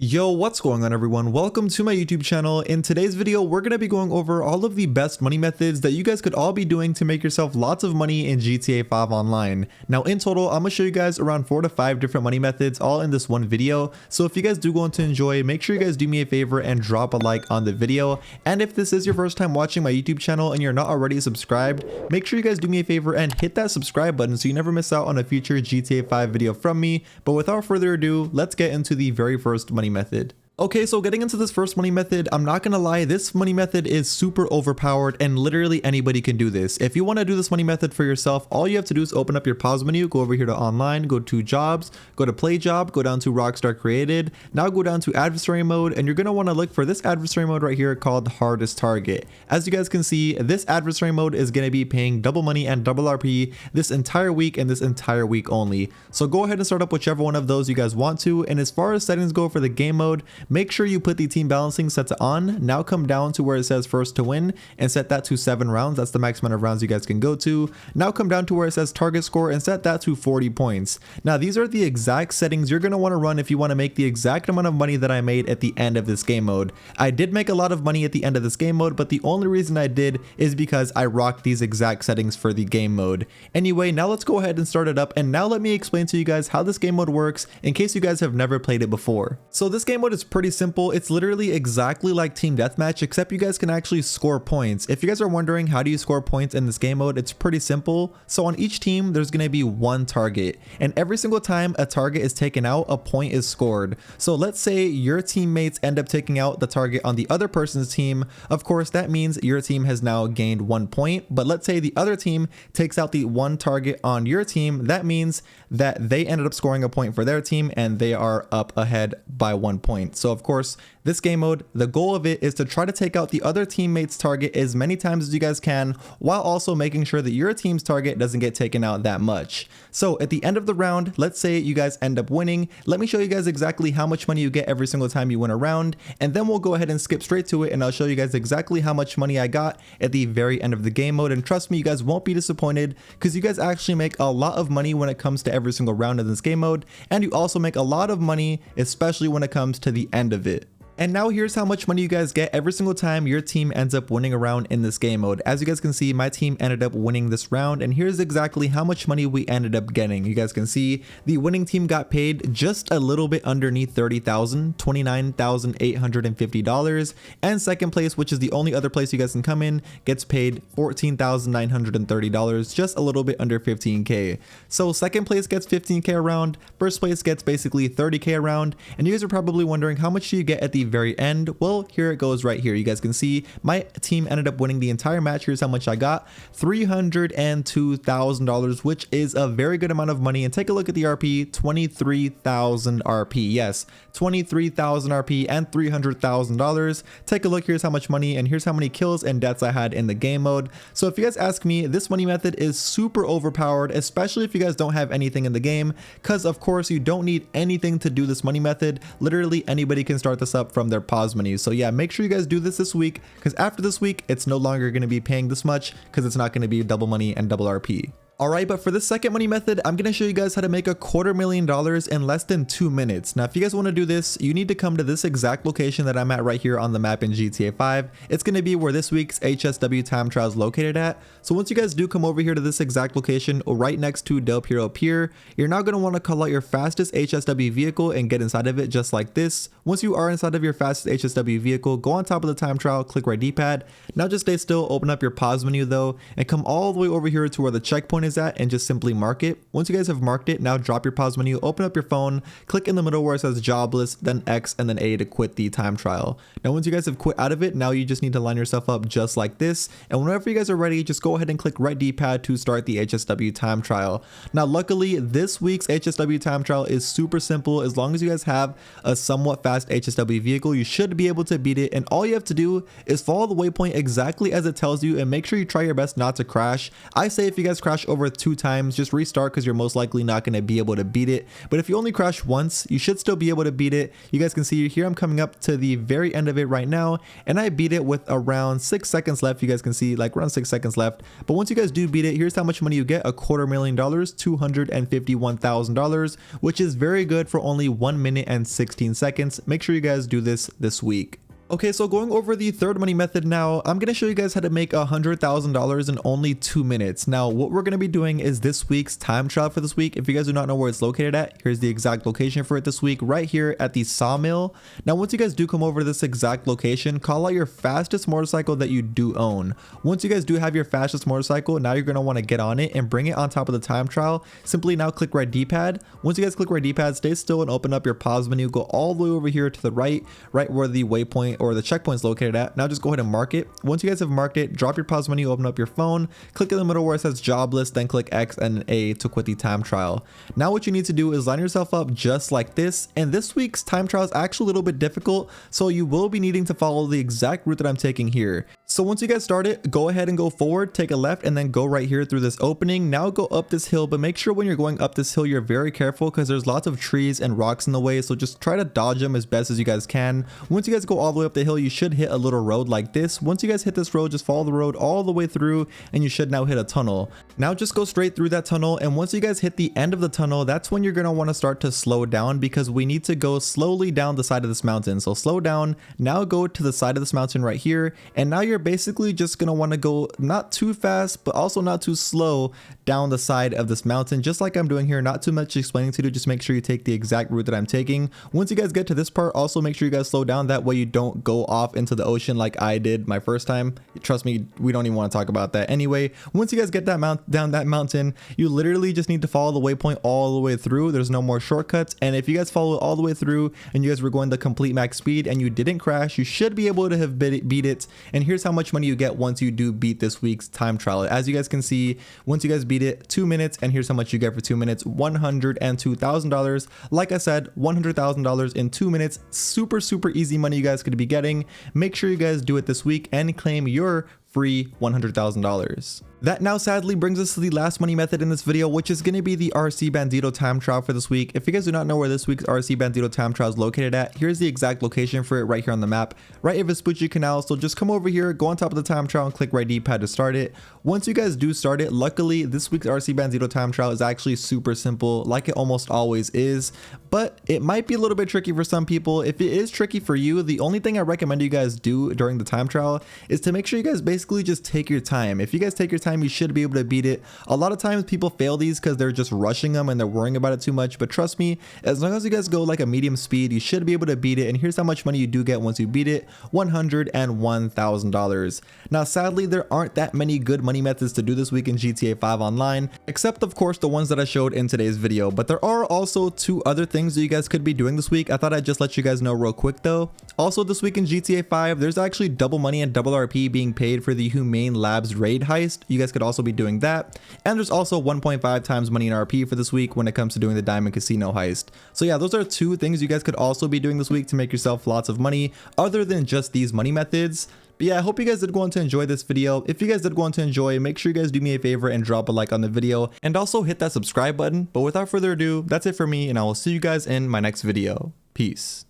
Yo, what's going on everyone? Welcome to my YouTube channel. In today's video, we're going to be going over all of the best money methods that you guys could all be doing to make yourself lots of money in GTA 5 Online. Now in total, I'm going to show you guys around 4 to 5 different money methods all in this one video. So if you guys do go on to enjoy, make sure you guys do me a favor and drop a like on the video. And if this is your first time watching my YouTube channel and you're not already subscribed, make sure you guys do me a favor and hit that subscribe button so you never miss out on a future GTA 5 video from me. But without further ado, let's get into the very first money method. Okay, so getting into this first money method, I'm not gonna lie, this money method is super overpowered and literally anybody can do this. If you want to do this money method for yourself, all you have to do is open up your pause menu, go over here to online, go to jobs, go to play job, go down to Rockstar Created, now go down to adversary mode, and you're gonna want to look for this adversary mode right here called hardest target. As you guys can see, this adversary mode is gonna be paying double money and double RP this entire week and this entire week only. So go ahead and start up whichever one of those you guys want to, and as far as settings go for the game mode, make sure you put the team balancing set to on. Now come down to where it says first to win and set that to 7 rounds. That's the max amount of rounds you guys can go to. Now come down to where it says target score and set that to 40 points. Now these are the exact settings you're going to want to run if you want to make the exact amount of money that I made at the end of this game mode. I did make a lot of money at the end of this game mode, but the only reason I did is because I rocked these exact settings for the game mode. Anyway, now let's go ahead and start it up, and now let me explain to you guys how this game mode works in case you guys have never played it before. So this game mode is pretty simple. It's literally exactly like team deathmatch, except you guys can actually score points. If you guys are wondering how do you score points in this game mode, it's pretty simple. So on each team there's going to be one target, and every single time a target is taken out, a point is scored. So let's say your teammates end up taking out the target on the other person's team. Of course that means your team has now gained 1 point, but let's say the other team takes out the one target on your team. That means that they ended up scoring a point for their team and they are up ahead by 1 point. So of course, this game mode, the goal of it is to try to take out the other teammate's target as many times as you guys can, while also making sure that your team's target doesn't get taken out that much. So at the end of the round, let's say you guys end up winning. Let me show you guys exactly how much money you get every single time you win a round, and then we'll go ahead and skip straight to it and I'll show you guys exactly how much money I got at the very end of the game mode. And trust me, you guys won't be disappointed because you guys actually make a lot of money when it comes to every single round of this game mode, and you also make a lot of money especially when it comes to the end of it. And now here's how much money you guys get every single time your team ends up winning a round in this game mode. As you guys can see, my team ended up winning this round, and here's exactly how much money we ended up getting. You guys can see the winning team got paid just a little bit underneath 30,000, $29,850, and second place, which is the only other place you guys can come in, gets paid $14,930, just a little bit under 15k. So second place gets 15k a round, first place gets basically 30k a round, and you guys are probably wondering how much do you get at the very end. Well, here it goes right here. You guys can see my team ended up winning the entire match. Here's how much I got: $302,000, which is a very good amount of money. And take a look at the RP, 23,000 RP. Yes, 23,000 RP and $300,000. Take a look. Here's how much money, and here's how many kills and deaths I had in the game mode. So if you guys ask me, this money method is super overpowered, especially if you guys don't have anything in the game, because of course you don't need anything to do this money method. Literally anybody can start this up from their pause menu. So yeah, make sure you guys do this week, because after this week it's no longer going to be paying this much, because it's not going to be double money and double RP. Alright, but for this second money method, I'm going to show you guys how to make $250,000 in less than 2 minutes. Now, if you guys want to do this, you need to come to this exact location that I'm at right here on the map in GTA 5. It's going to be where this week's HSW time trial is located at. So once you guys do come over here to this exact location, right next to Del Piero Pier, you're now going to want to call out your fastest HSW vehicle and get inside of it just like this. Once you are inside of your fastest HSW vehicle, go on top of the time trial, click right D-pad. Now just stay still, open up your pause menu though, and come all the way over here to where the checkpoint is at and just simply mark it. Once you guys have marked it, now drop your pause menu, open up your phone, click in the middle where it says jobless, then X and then A to quit the time trial. Now once you guys have quit out of it, now you just need to line yourself up just like this, and whenever you guys are ready, just go ahead and click right D-pad to start the HSW time trial. Now luckily this week's HSW time trial is super simple. As long as you guys have a somewhat fast HSW vehicle, you should be able to beat it, and all you have to do is follow the waypoint exactly as it tells you and make sure you try your best not to crash. I say if you guys crash over 2 times, just restart because you're most likely not going to be able to beat it. But if you only crash once, you should still be able to beat it. You guys can see here I'm coming up to the very end of it right now, and I beat it with around 6 seconds left. You guys can see like around 6 seconds left. But once you guys do beat it, here's how much money you get: $250,000, $251,000, which is very good for only 1 minute and 16 seconds. Make sure you guys do this week. Okay, so going over the third money method now, I'm going to show you guys how to make $100,000 in only 2 minutes. Now, what we're going to be doing is this week's time trial for this week. If you guys do not know where it's located at, here's the exact location for it this week, right here at the sawmill. Now, once you guys do come over to this exact location, call out your fastest motorcycle that you do own. Once you guys do have your fastest motorcycle, now you're going to want to get on it and bring it on top of the time trial. Simply now click right D-pad. Once you guys click right D-pad, stay still and open up your pause menu. Go all the way over here to the right where the waypoint or the checkpoint is located at. Now just go ahead and mark it. Once you guys have marked it, drop your pause menu, open up your phone, click in the middle where it says job list, then click X and A to quit the time trial. Now what you need to do is line yourself up just like this, and this week's time trial is actually a little bit difficult, so you will be needing to follow the exact route that I'm taking here. So once you guys start it, go ahead and go forward, take a left, and then go right here through this opening. Now go up this hill, but make sure when you're going up this hill you're very careful because there's lots of trees and rocks in the way, so just try to dodge them as best as you guys can. Once you guys go all the way up the hill, you should hit a little road like this. Once you guys hit this road, just follow the road all the way through and you should now hit a tunnel. Now just go straight through that tunnel, and once you guys hit the end of the tunnel, that's when you're going to want to start to slow down because we need to go slowly down the side of this mountain. So slow down, now go to the side of this mountain right here, and now you're basically just going to want to go not too fast but also not too slow down the side of this mountain, just like I'm doing here. Not too much explaining to do, just make sure you take the exact route that I'm taking. Once you guys get to this part, also make sure you guys slow down, that way you don't go off into the ocean like I did my first time. Trust me, we don't even want to talk about that. Anyway, once you guys get that down that mountain, you literally just need to follow the waypoint all the way through. There's no more shortcuts, and if you guys follow it all the way through and you guys were going the complete max speed and you didn't crash, you should be able to have beat it. And here's how much money you get once you do beat this week's time trial. As you guys can see, once you guys beat it, 2 minutes, and here's how much you get for 2 minutes: $102,000. Like I said, $100,000 in 2 minutes. Super easy money you guys could be getting. Make sure you guys do it this week and claim your free $100,000. That now sadly brings us to the last money method in this video, which is going to be the RC Bandito time trial for this week. If you guys do not know where this week's RC Bandito time trial is located at, here's the exact location for it right here on the map, right at Vespucci Canal. So just come over here, go on top of the time trial and click right D-pad to start it. Once you guys do start it, luckily this week's RC Bandito time trial is actually super simple, like it almost always is, but it might be a little bit tricky for some people. If it is tricky for you, the only thing I recommend you guys do during the time trial is to make sure you guys basically just take your time. If you guys take your time, you should be able to beat it. A lot of times people fail these because they're just rushing them and they're worrying about it too much, but trust me, as long as you guys go like a medium speed, you should be able to beat it. And here's how much money you do get once you beat it: $101,000. Now sadly, there aren't that many good money methods to do this week in GTA 5 Online, except of course the ones that I showed in today's video, but there are also 2 other things that you guys could be doing this week. I thought I'd just let you guys know real quick though. Also this week in GTA 5, there's actually double money and double RP being paid for the Humane Labs raid heist. You guys could also be doing that, and there's also 1.5 times money in RP for this week when it comes to doing the Diamond Casino heist. So yeah, those are 2 things you guys could also be doing this week to make yourself lots of money other than just these money methods. But yeah, I hope you guys did go on to enjoy this video. If you guys did go on to enjoy, make sure you guys do me a favor and drop a like on the video, and also hit that subscribe button. But without further ado, that's it for me, and I will see you guys in my next video. Peace.